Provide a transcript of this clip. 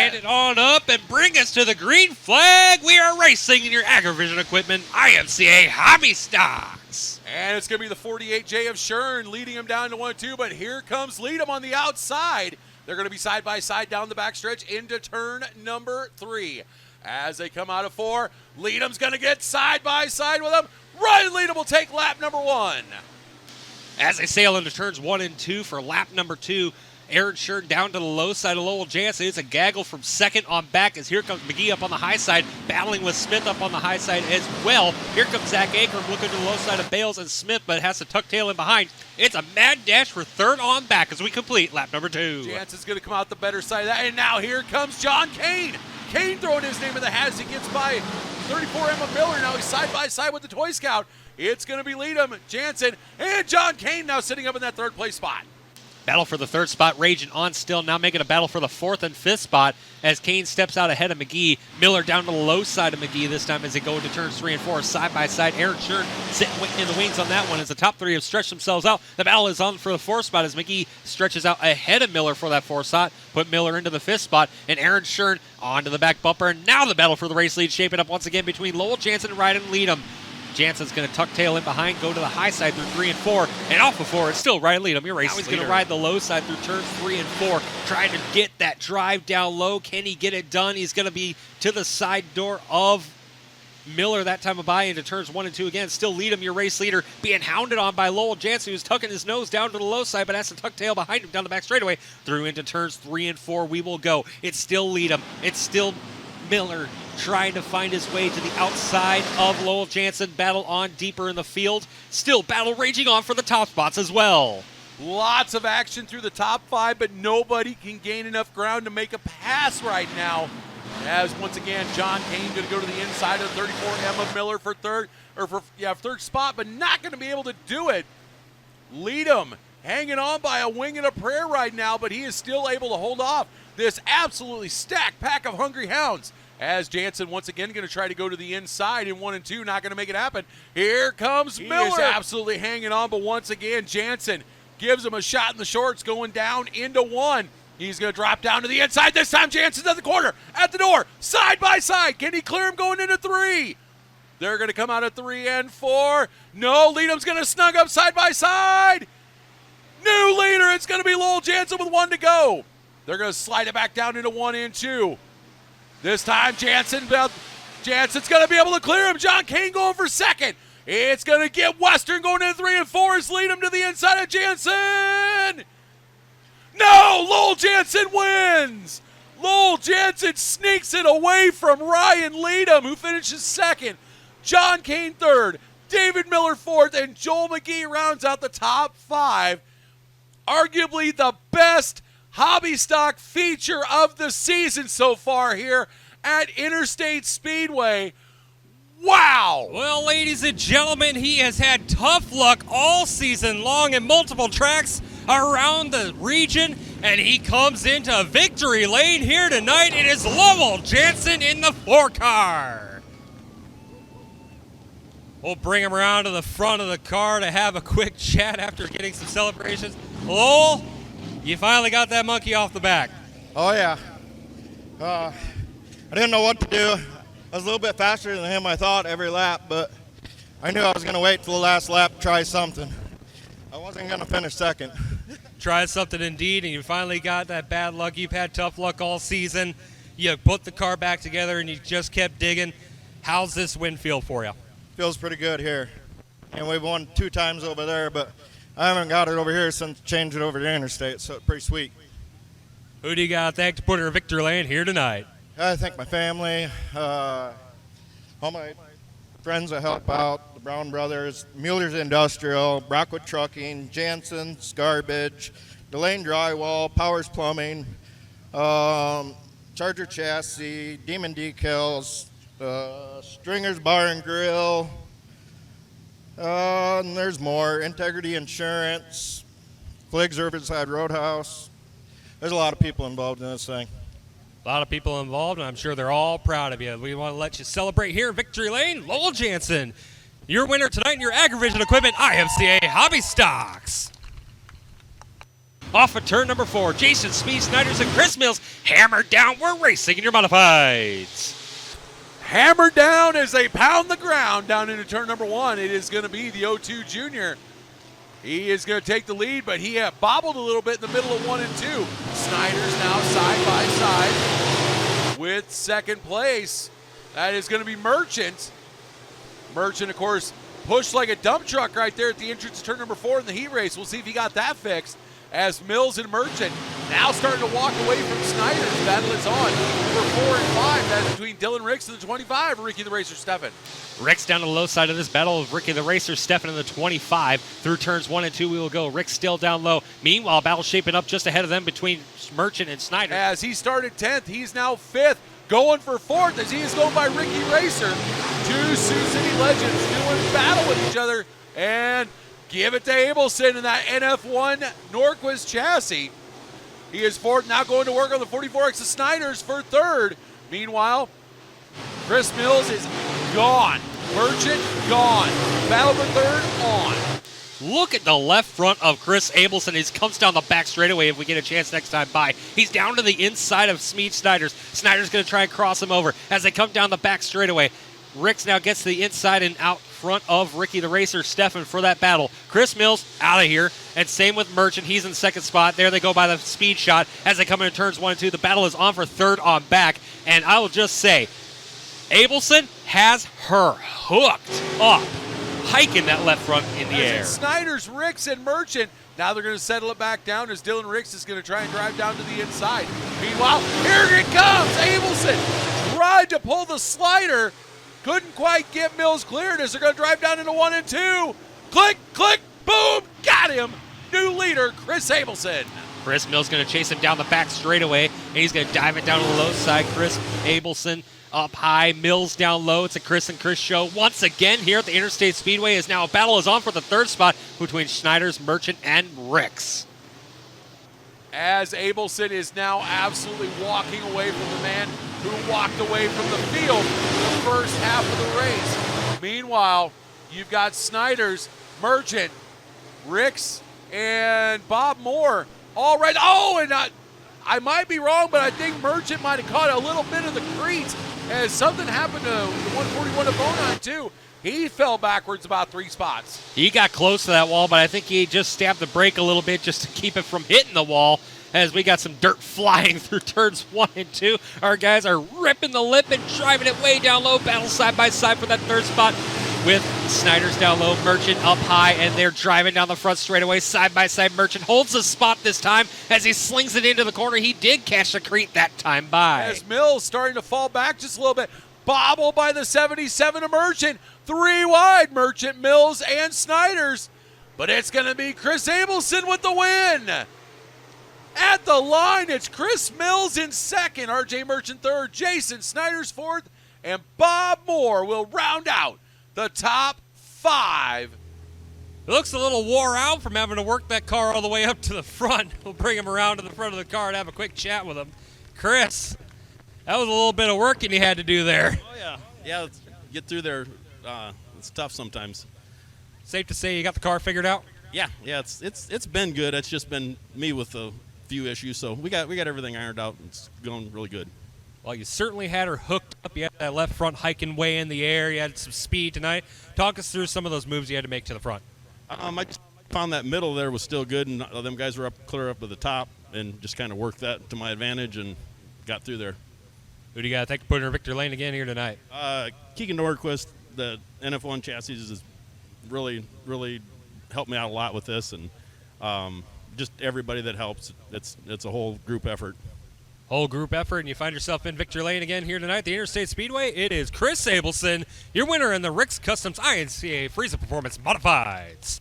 Line it on up and bring us to the green flag. We are racing in your Agrivision Equipment IMCA Hobby Stocks. And it's going to be the 48J of Shern leading him down to 1-2, but here comes Leadham on the outside. They're going to be side by side down the backstretch into turn number 3. As they come out of 4, Leadham's going to get side by side with them. Ryan Leadham will take lap number 1. As they sail into turns 1 and 2 for lap number 2, Aaron Shern down to the low side of Lowell Jansen. It's a gaggle from second on back as here comes McGee up on the high side, battling with Smith up on the high side as well. Here comes Zach Akram looking to the low side of Bales and Smith, but has to tuck tail in behind. It's a mad dash for third on back as we complete lap number 2. Jansen's going to come out the better side of that, and now here comes John Kane. Kane throwing his name in the hat as he gets by 34 Emma Miller. Now he's side by side with the Toy Scout. It's going to be Leadham, Jansen, and John Kane now sitting up in that third place spot. Battle for the third spot raging on still, now making a battle for the fourth and fifth spot as Kane steps out ahead of McGee. Miller down to the low side of McGee this time as they go into turns 3 and 4 side by side. Aaron Shern sitting in the wings on that one as the top 3 have stretched themselves out. The battle is on for the fourth spot as McGee stretches out ahead of Miller for that fourth spot, put Miller into the fifth spot, and Aaron Shern onto the back bumper. And now the battle for the race lead shaping up once again between Lowell Jansen and Ryan Leadham. Jansen's going to tuck tail in behind, go to the high side through 3 and 4, and off of 4, it's still Ryan Leadham, your race leader. Now he's going to ride the low side through turns 3 and 4, trying to get that drive down low. Can he get it done? He's going to be to the side door of Miller that time of by into turns 1 and 2 again. Still Leadham, your race leader, being hounded on by Lowell Jansen, who's tucking his nose down to the low side, but has to tuck tail behind him down the back straightaway. Through into turns 3 and 4, we will go. It's still Leadham. It's still Miller trying to find his way to the outside of Lowell Jansen. Battle on deeper in the field. Still battle raging on for the top spots as well. Lots of action through the top 5, but nobody can gain enough ground to make a pass right now. As once again, John Kane going to go to the inside of 34 Emma Miller for third spot, but not going to be able to do it. Leadham hanging on by a wing and a prayer right now, but he is still able to hold off this absolutely stacked pack of hungry hounds. As Jansen once again going to try to go to the inside in 1 and 2, not going to make it happen. Here comes Miller. He is absolutely hanging on, but once again, Jansen gives him a shot in the shorts going down into 1. He's going to drop down to the inside. This time Jansen's at the corner, at the door, side by side. Can he clear him going into 3? They're going to come out at 3 and 4. No, Leadham's going to snug up side by side. New leader, it's going to be Lowell Jansen with 1 to go. They're going to slide it back down into 1 and 2. This time Jansen's going to be able to clear him. John Kane going for second. It's going to get Western going into 3 and 4 as lead him to the inside of Jansen. No, Lowell Jansen wins. Lowell Jansen sneaks it away from Ryan Leadham, who finishes second. John Kane third, David Miller fourth, and Joel McGee rounds out the top 5. Arguably the best hobby stock feature of the season so far here at Interstate Speedway. Wow! Well, ladies and gentlemen, he has had tough luck all season long in multiple tracks around the region, and he comes into victory lane here tonight. It is Lowell Jansen in the 4-car. We'll bring him around to the front of the car to have a quick chat after getting some celebrations. Lowell, you finally got that monkey off the back. Oh, yeah. I didn't know what to do. I was a little bit faster than him, I thought, every lap, but I knew I was going to wait till the last lap to try something. I wasn't going to finish second. Try something indeed, and you finally got that bad luck. You've had tough luck all season. You put the car back together, and you just kept digging. How's this win feel for you? Feels pretty good here. And we've won 2 times over there, but I haven't got it over here since changing it over to Interstate, so it's pretty sweet. Who do you got to thank to put her in victory lane here tonight? I thank my family, all my friends that help out, the Brown Brothers, Mueller's Industrial, Brockwood Trucking, Jansen's Garbage, Delane Drywall, Powers Plumbing, Charger Chassis, Demon Decals, Stringer's Bar and Grill, and there's more, Integrity Insurance, Fliggs Riverside Roadhouse. There's a lot of people involved in this thing. A lot of people involved, and I'm sure they're all proud of you. We want to let you celebrate here in Victory Lane. Lowell Jansen, your winner tonight in your Agrivision Equipment IMCA Hobby Stocks. off of turn number 4. Jason Speed Snyders and Chris Mills hammered down. We're racing in your modifieds. Hammered down as they pound the ground down into turn number 1. It is going to be the 0-2 junior. He is going to take the lead, but he bobbled a little bit in the middle of 1 and 2. Snyders now side by side with second place. That is going to be Merchant. Merchant, of course, pushed like a dump truck right there at the entrance to turn number 4 in the heat race. We'll see if he got that fixed. As Mills and Merchant now starting to walk away from Snyder's. Battle is on for 4 and 5. That's between Dylan Ricks and the 25, Ricky the Racer Steffen. Ricks down to the low side of this battle of Ricky the Racer, Steffen in the 25. Through turns 1 and 2 we will go. Ricks still down low. Meanwhile, battle shaping up just ahead of them between Merchant and Snyder. As he started 10th, he's now 5th. Going for 4th as he is going by Ricky Racer. Two Sioux City legends doing battle with each other. And give it to Abelson in that NF1 Norquist chassis. He is 4th, now going to work on the 44X of Snyders for 3rd. Meanwhile, Chris Mills is gone. Merchant gone. Battle for 3rd on. Look at the left front of Chris Abelson. He comes down the back straightaway if we get a chance next time by. He's down to the inside of Smeed Snyders. Snyder's going to try and cross him over as they come down the back straightaway. Ricks now gets to the inside and out front of Ricky the Racer, Steffen, for that battle. Chris Mills out of here, and same with Merchant. He's in second spot. There they go by the speed shot as they come into turns 1 and 2. The battle is on for 3rd on back, and I will just say, Abelson has her hooked up, hiking that left front in the air. Snyder's, Ricks, and Merchant. Now they're going to settle it back down as Dylan Ricks is going to try and drive down to the inside. Meanwhile, here it comes. Abelson tried to pull the slider. Couldn't quite get Mills cleared as they're going to drive down into 1 and 2. Click, click, boom, got him. New leader, Chris Abelson. Chris Mills going to chase him down the back straightaway, and he's going to dive it down to the low side. Chris Abelson up high, Mills down low. It's a Chris and Chris show once again here at the Interstate Speedway. As now a battle is on for the 3rd spot between Snyder's, Merchant, and Ricks. As Abelson is now absolutely walking away from the man who walked away from the field the first half of the race. Meanwhile, you've got Snyder's, Merchant, Ricks, and Bob Moore all right. Oh, and I might be wrong, but I think Merchant might have caught a little bit of the cleats as something happened to the 141 of Bonine too. He fell backwards about 3 spots. He got close to that wall, but I think he just stabbed the brake a little bit just to keep it from hitting the wall as we got some dirt flying through turns 1 and 2. Our guys are ripping the lip and driving it way down low. Battle side by side for that 3rd spot with Snyder's down low, Merchant up high, and they're driving down the front straightaway side by side. Merchant holds the spot this time as he slings it into the corner. He did catch the crete that time by. As Mills starting to fall back just a little bit. Bobble by the 77 of Merchant. 3 wide, Merchant, Mills, and Snyder's. But it's going to be Chris Abelson with the win. At the line, it's Chris Mills in 2nd, RJ Merchant 3rd, Jason Snyder's 4th, and Bob Moore will round out the top 5. It looks a little wore out from having to work that car all the way up to the front. We'll bring him around to the front of the car and have a quick chat with him. Chris, that was a little bit of working you had to do there. Oh, yeah. Yeah, get through there. It's tough sometimes. Safe to say you got the car figured out? Yeah, it's been good. It's just been me with a few issues, so we got everything ironed out. It's going really good. Well, you certainly had her hooked up. You had that left front hiking way in the air. You had some speed tonight. Talk us through some of those moves you had to make to the front. I just found that middle there was still good, and them guys were clear up to the top, and just kind of worked that to my advantage and got through there. Who do you got to thank for putting her Victor Lane again here tonight? Keegan Nordquist, the NF1 chassis, has really, really helped me out a lot with this, and just everybody that helps. It's a whole group effort. Whole group effort, and you find yourself in Victor Lane again here tonight, the Interstate Speedway. It is Chris Abelson, your winner in the Ricks Customs INCA Frieza Performance Modifieds.